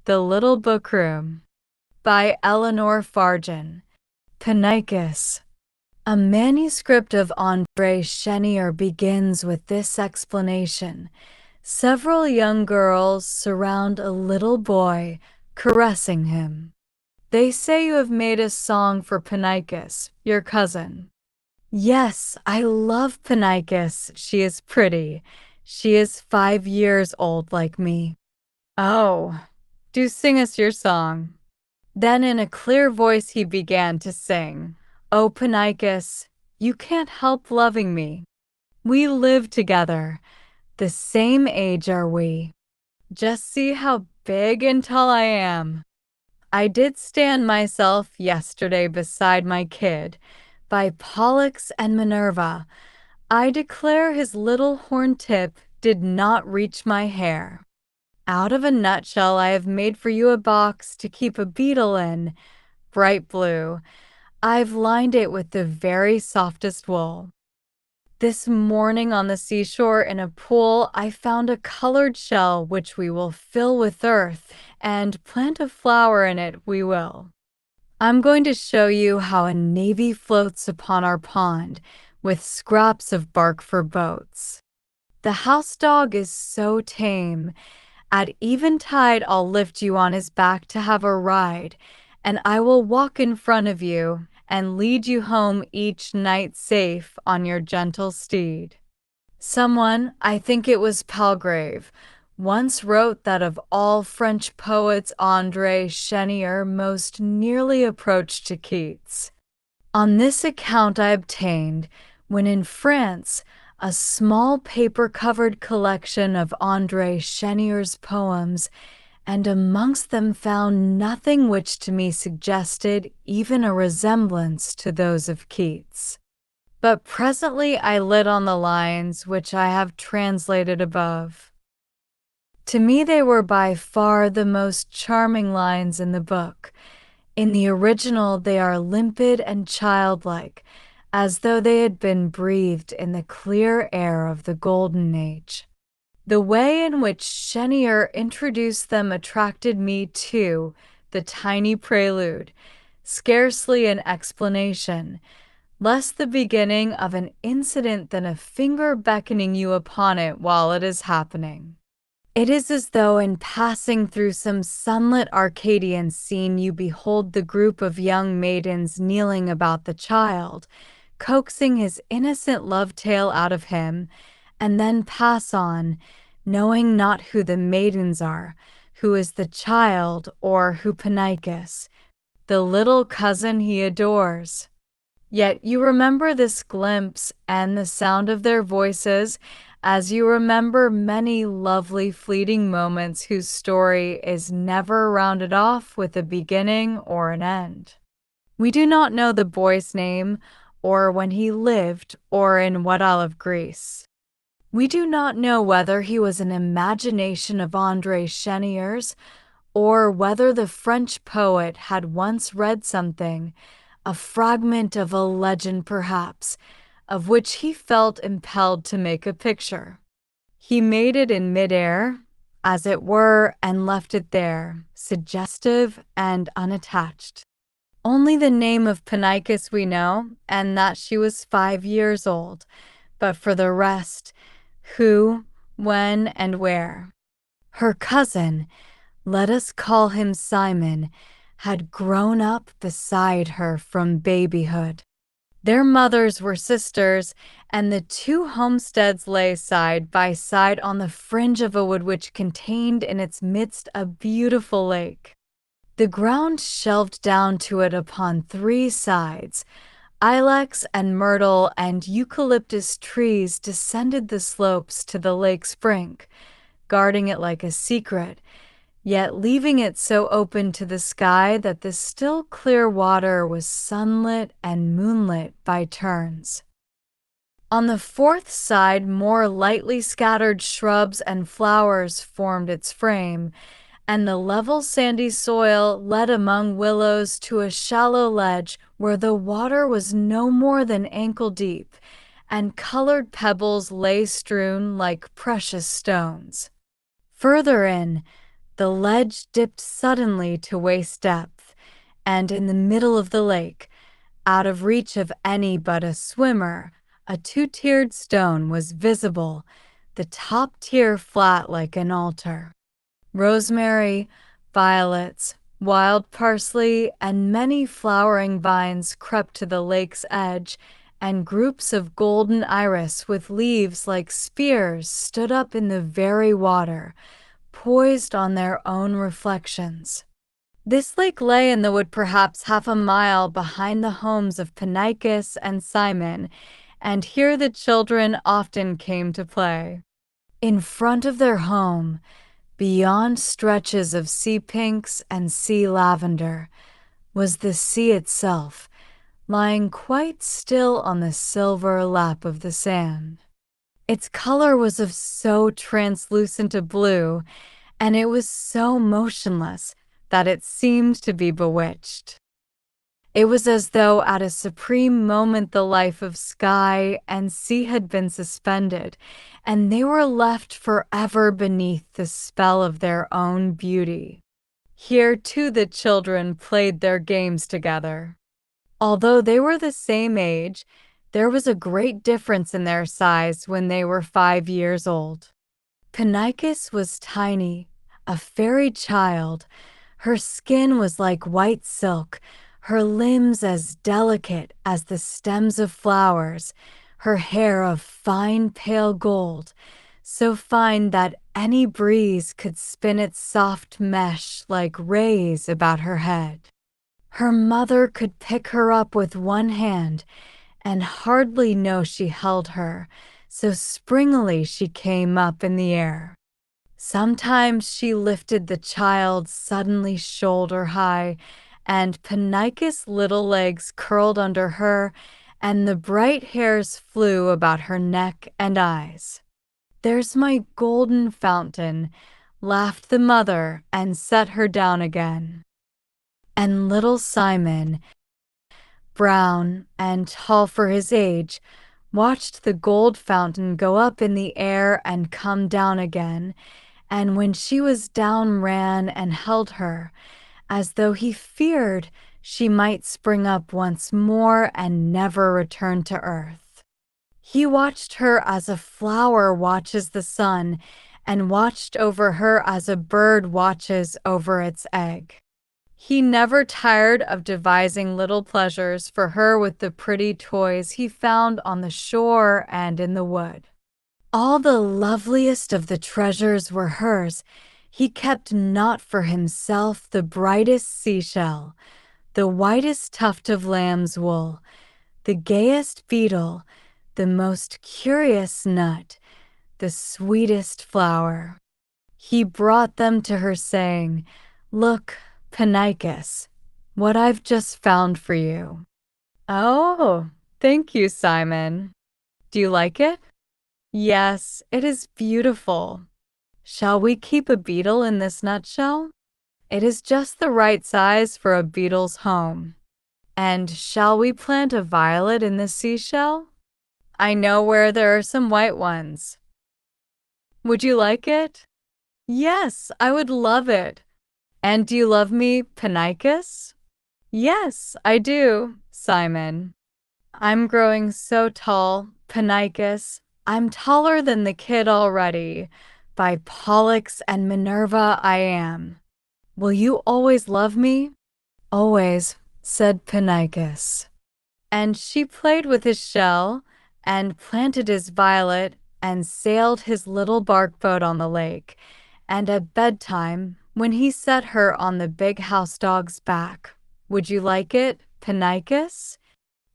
The Little Bookroom by Eleanor Farjeon. PANNYCHIS. A manuscript of André Chenier begins with this explanation. Several young girls surround a little boy, caressing him. They say you have made a song for PANNYCHIS, your cousin. Yes, I love PANNYCHIS. She is pretty. She is 5 years old like me. Oh, do sing us your song. Then in a clear voice he began to sing. Oh, PANNYCHIS, you can't help loving me. We live together. The same age are we. Just see how big and tall I am. I did stand myself yesterday beside my kid, by Pollux and Minerva. I declare his little horn tip did not reach my hair. Out of a nutshell, I have made for you a box to keep a beetle in, bright blue. I've lined it with the very softest wool. This morning on the seashore in a pool, I found a colored shell which we will fill with earth, and plant a flower in it we will. I'm going to show you how a navy floats upon our pond, with scraps of bark for boats. The house dog is so tame. At eventide, I'll lift you on his back to have a ride, and I will walk in front of you and lead you home each night safe on your gentle steed. Someone, I think it was Palgrave, once wrote that of all French poets, André Chenier most nearly approached to Keats. On this account I obtained, when in France, a small paper-covered collection of André Chenier's poems, and amongst them found nothing which to me suggested even a resemblance to those of Keats. But presently I lit on the lines which I have translated above. To me they were by far the most charming lines in the book. In the original they are limpid and childlike, as though they had been breathed in the clear air of the Golden Age. The way in which Chenier introduced them attracted me too, the tiny prelude, scarcely an explanation, less the beginning of an incident than a finger beckoning you upon it while it is happening. It is as though in passing through some sunlit Arcadian scene you behold the group of young maidens kneeling about the child, coaxing his innocent love tale out of him, and then pass on, knowing not who the maidens are, who is the child, or who PANNYCHIS, the little cousin he adores. Yet you remember this glimpse and the sound of their voices, as you remember many lovely fleeting moments whose story is never rounded off with a beginning or an end. We do not know the boy's name, or when he lived, or in what isle of Greece. We do not know whether he was an imagination of André Chenier's, or whether the French poet had once read something, a fragment of a legend perhaps, of which he felt impelled to make a picture. He made it in mid-air, as it were, and left it there, suggestive and unattached. Only the name of PANNYCHIS we know, and that she was 5 years old, but for the rest, who, when, and where. Her cousin, let us call him Simon, had grown up beside her from babyhood. Their mothers were sisters, and the two homesteads lay side by side on the fringe of a wood which contained in its midst a beautiful lake. The ground shelved down to it upon 3 sides. Ilex and myrtle and eucalyptus trees descended the slopes to the lake's brink, guarding it like a secret, yet leaving it so open to the sky that the still clear water was sunlit and moonlit by turns. On the 4th side, more lightly scattered shrubs and flowers formed its frame, and the level sandy soil led among willows to a shallow ledge where the water was no more than ankle deep, and colored pebbles lay strewn like precious stones. Further in, The ledge dipped suddenly to waist depth, and in the middle of the lake, out of reach of any but a swimmer, a two-tiered stone was visible, the top tier flat like an altar. Rosemary, violets, wild parsley, and many flowering vines crept to the lake's edge, and groups of golden iris with leaves like spears stood up in the very water, poised on their own reflections. This lake lay in the wood perhaps half a mile behind the homes of PANNYCHIS and Simon, and here the children often came to play. In front of their home, beyond stretches of sea pinks and sea lavender, was the sea itself, lying quite still on the silver lap of the sand. Its color was of so translucent a blue, and it was so motionless that it seemed to be bewitched. It was as though at a supreme moment the life of sky and sea had been suspended, and they were left forever beneath the spell of their own beauty. Here too the children played their games together. Although they were the same age, there was a great difference in their size when they were 5 years old. PANNYCHIS was tiny, a fairy child. Her skin was like white silk, her limbs as delicate as the stems of flowers, her hair of fine pale gold, so fine that any breeze could spin its soft mesh like rays about her head. Her mother could pick her up with one hand and hardly know she held her, so springily she came up in the air. Sometimes she lifted the child suddenly shoulder high, and PANNYCHIS' little legs curled under her, and the bright hairs flew about her neck and eyes. "There's my golden fountain," laughed the mother and set her down again. And little Simon, brown and tall for his age, watched the gold fountain go up in the air and come down again, and when she was down ran and held her, as though he feared she might spring up once more and never return to earth. He watched her as a flower watches the sun, and watched over her as a bird watches over its egg. He never tired of devising little pleasures for her with the pretty toys he found on the shore and in the wood. All the loveliest of the treasures were hers. He kept not for himself the brightest seashell, the whitest tuft of lamb's wool, the gayest beetle, the most curious nut, the sweetest flower. He brought them to her, saying, "Look, PANNYCHIS, what I've just found for you." "Oh, thank you, Simon. Do you like it?" "Yes, it is beautiful. Shall we keep a beetle in this nutshell? It is just the right size for a beetle's home. And shall we plant a violet in the seashell? I know where there are some white ones. Would you like it?" "Yes, I would love it. And do you love me, PANNYCHIS?" "Yes, I do, Simon. I'm growing so tall, PANNYCHIS. I'm taller than the kid already. By Pollux and Minerva I am. Will you always love me?" "Always," said PANNYCHIS. And she played with his shell, and planted his violet, and sailed his little bark boat on the lake, and at bedtime, when he set her on the big house dog's back, "Would you like it, PANNYCHIS?"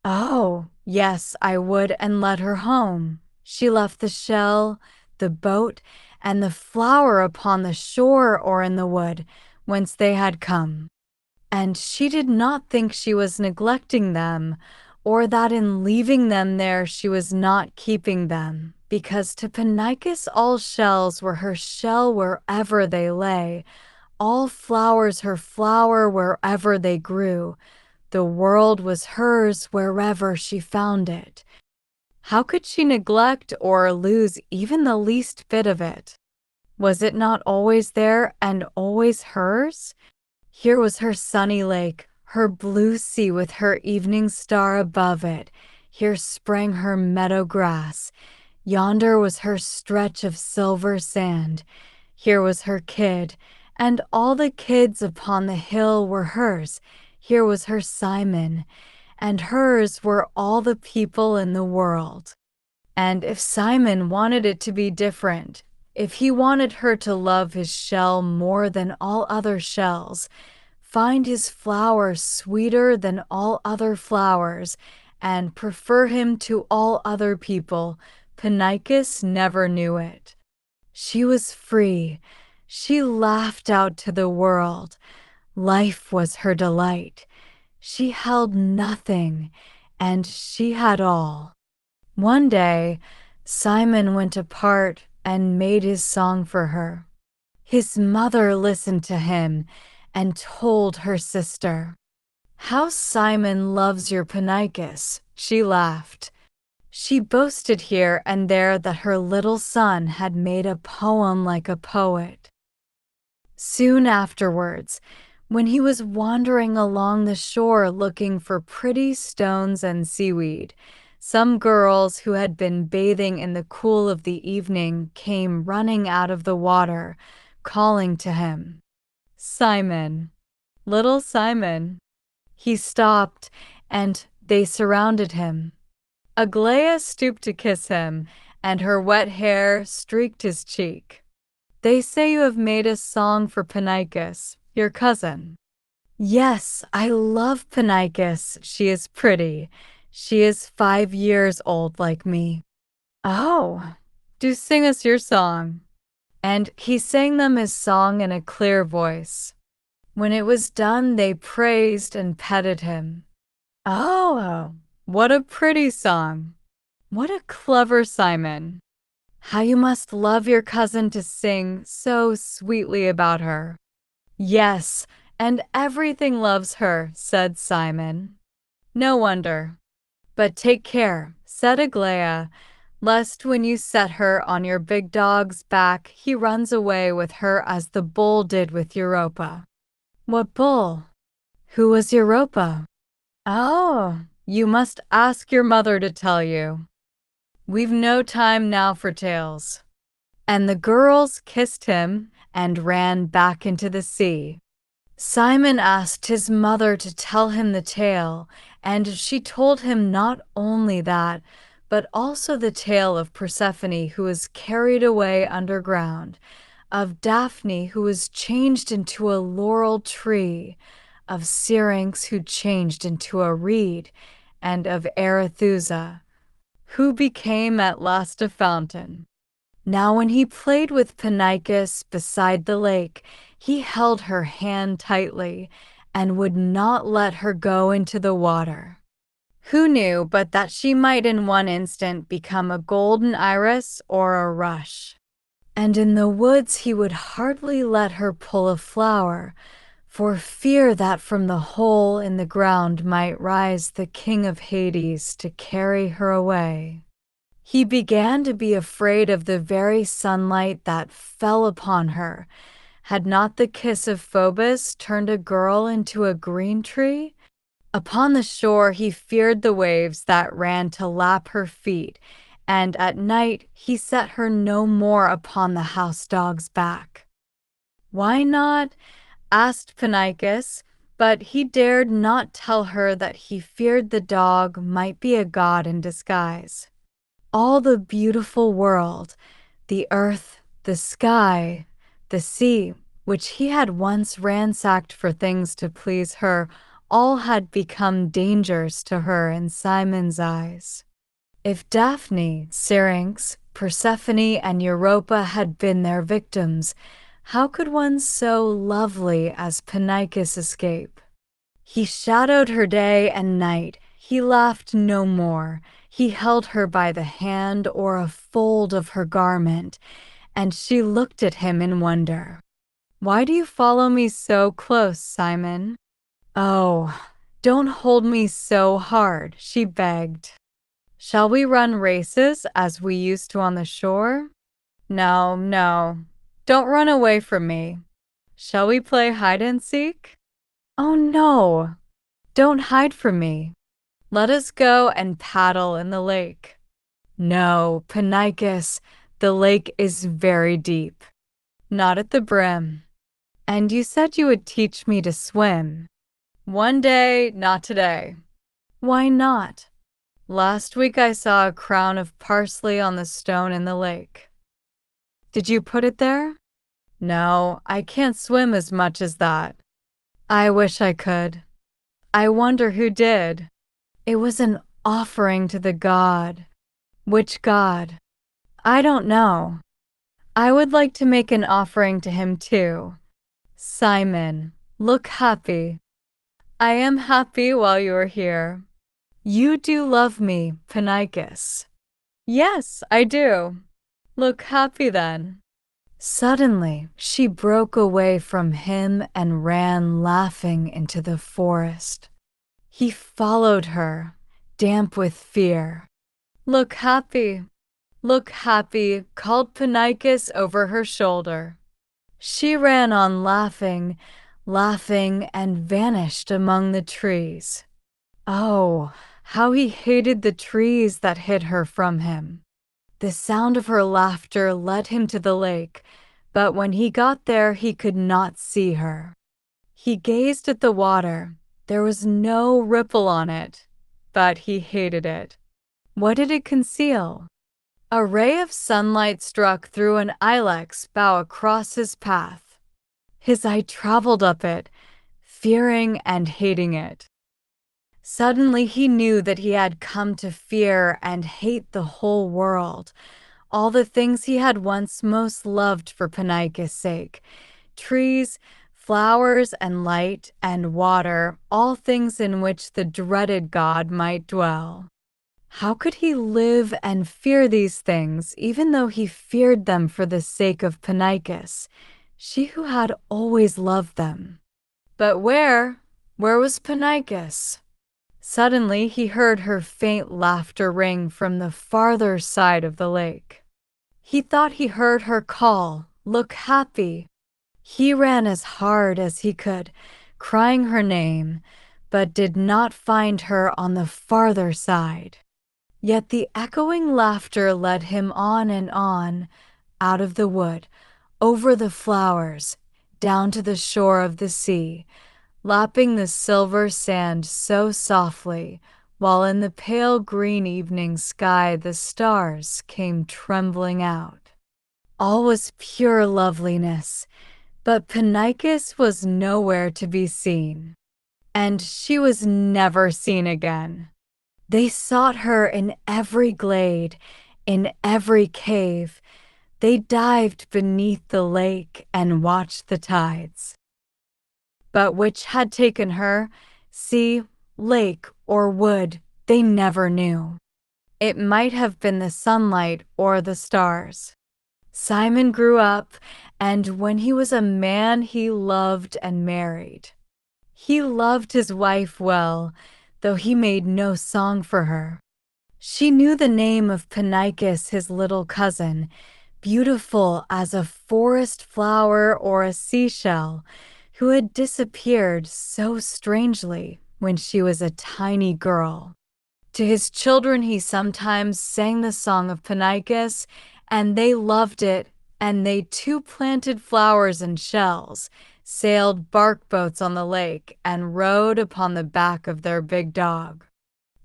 "Oh, yes, I would, and led her home. She left the shell, the boat, and the flower upon the shore or in the wood, whence they had come. And she did not think she was neglecting them, or that in leaving them there she was not keeping them, because to PANNYCHIS all shells were her shell wherever they lay, all flowers her flower wherever they grew. The world was hers wherever she found it. How could she neglect or lose even the least bit of it? Was it not always there and always hers? Here was her sunny lake, her blue sea with her evening star above it. Here sprang her meadow grass. Yonder was her stretch of silver sand. Here was her kid, and all the kids upon the hill were hers. Here was her Simon, and hers were all the people in the world. And if Simon wanted it to be different, if he wanted her to love his shell more than all other shells, find his flower sweeter than all other flowers, and prefer him to all other people, PANNYCHIS never knew it. She was free. She laughed out to the world. Life was her delight. She held nothing, and she had all. One day, Simon went apart and made his song for her. His mother listened to him and told her sister. "How Simon loves your PANNYCHIS," she laughed. She boasted here and there that her little son had made a poem like a poet. Soon afterwards, when he was wandering along the shore looking for pretty stones and seaweed, some girls who had been bathing in the cool of the evening came running out of the water, calling to him, "Simon, little Simon." He stopped, and they surrounded him. Aglaia stooped to kiss him, and her wet hair streaked his cheek. "They say you have made a song for PANNYCHIS, your cousin." "Yes, I love PANNYCHIS. She is pretty. She is 5 years old like me." "Oh, do sing us your song." And he sang them his song in a clear voice. When it was done, they praised and petted him. "Oh, what a pretty song. What a clever Simon. How you must love your cousin to sing so sweetly about her." "Yes, and everything loves her," said Simon. "No wonder. But take care," said Aglaia, "lest when you set her on your big dog's back, he runs away with her as the bull did with Europa." "What bull? Who was Europa?" "Oh, you must ask your mother to tell you. We've no time now for tales." And the girls kissed him and ran back into the sea. Simon asked his mother to tell him the tale, and she told him not only that, but also the tale of Persephone who was carried away underground, of Daphne who was changed into a laurel tree, of Syrinx who changed into a reed, and of Arethusa, who became at last a fountain. Now when he played with PANNYCHIS beside the lake, he held her hand tightly and would not let her go into the water. Who knew but that she might in one instant become a golden iris or a rush? And in the woods he would hardly let her pull a flower, for fear that from the hole in the ground might rise the king of Hades to carry her away. He began to be afraid of the very sunlight that fell upon her. Had not the kiss of Phobos turned a girl into a green tree? Upon the shore he feared the waves that ran to lap her feet, and at night he set her no more upon the house dog's back. "Why not?" asked PANNYCHIS, but he dared not tell her that he feared the dog might be a god in disguise. All the beautiful world, the earth, the sky, the sea, which he had once ransacked for things to please her, all had become dangers to her in Simon's eyes. If Daphne, Syrinx, Persephone, and Europa had been their victims, how could one so lovely as PANNYCHIS escape? He shadowed her day and night. He laughed no more. He held her by the hand or a fold of her garment, and she looked at him in wonder. "Why do you follow me so close, Simon?" "Oh, don't hold me so hard," she begged. "Shall we run races as we used to on the shore?" "No, no, Don't run away from me. Shall we play hide and seek? Oh no, don't hide from me. Let us go and paddle in the lake. No, PANNYCHIS, the lake is very deep. Not at the brim. And you said you would teach me to swim. One day, not today. Why not? Last week I saw a crown of parsley on the stone in the lake. Did you put it there? No, I can't swim as much as that. I wish I could. I wonder who did. It was an offering to the god. Which god? I don't know. I would like to make an offering to him too. Simon, look happy. I am happy while you are here. You do love me, PANNYCHIS. Yes, I do. Look happy then. Suddenly, she broke away from him and ran laughing into the forest. He followed her, damp with fear. Look happy, called PANNYCHIS over her shoulder. She ran on laughing, and vanished among the trees. Oh, how he hated the trees that hid her from him. The sound of her laughter led him to the lake, but when he got there he could not see her. He gazed at the water. There was no ripple on it, but he hated it. What did it conceal? A ray of sunlight struck through an ilex bough across his path. His eye traveled up it, fearing and hating it. Suddenly he knew that he had come to fear and hate the whole world, all the things he had once most loved for PANNYCHIS' sake, trees, flowers and light and water, all things in which the dreaded god might dwell. How could he live and fear these things, even though he feared them for the sake of PANNYCHIS, she who had always loved them? But where was PANNYCHIS? Suddenly he heard her faint laughter ring from the farther side of the lake. He thought he heard her call, "Look happy." He ran as hard as he could, crying her name, but did not find her on the farther side. Yet the echoing laughter led him on and on, out of the wood, over the flowers, down to the shore of the sea, lapping the silver sand so softly, while in the pale green evening sky the stars came trembling out. All was pure loveliness, but PANNYCHIS was nowhere to be seen, and she was never seen again. They sought her in every glade, in every cave. They dived beneath the lake and watched the tides. But which had taken her, sea, lake, or wood, they never knew. It might have been the sunlight or the stars. Simon grew up, and when he was a man he loved and married. He loved his wife well, though he made no song for her. She knew the name of PANNYCHIS, his little cousin, beautiful as a forest flower or a seashell, who had disappeared so strangely when she was a tiny girl. To his children he sometimes sang the song of PANNYCHIS, and they loved it, and they too planted flowers and shells, sailed bark boats on the lake, and rode upon the back of their big dog.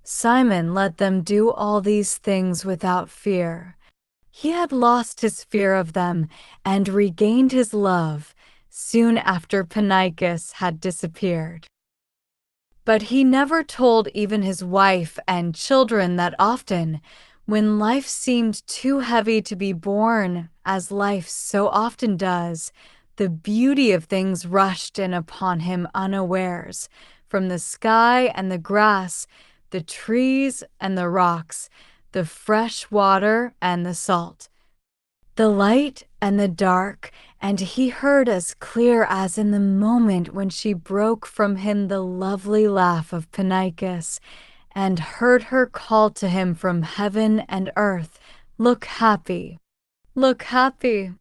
Simon let them do all these things without fear. He had lost his fear of them and regained his love soon after PANNYCHIS had disappeared. But he never told even his wife and children that often, when life seemed too heavy to be borne, as life so often does, the beauty of things rushed in upon him unawares, from the sky and the grass, the trees and the rocks, the fresh water and the salt, the light and the dark, and he heard as clear as in the moment when she broke from him the lovely laugh of PANNYCHIS, and heard her call to him from heaven and earth, "Look happy, look happy."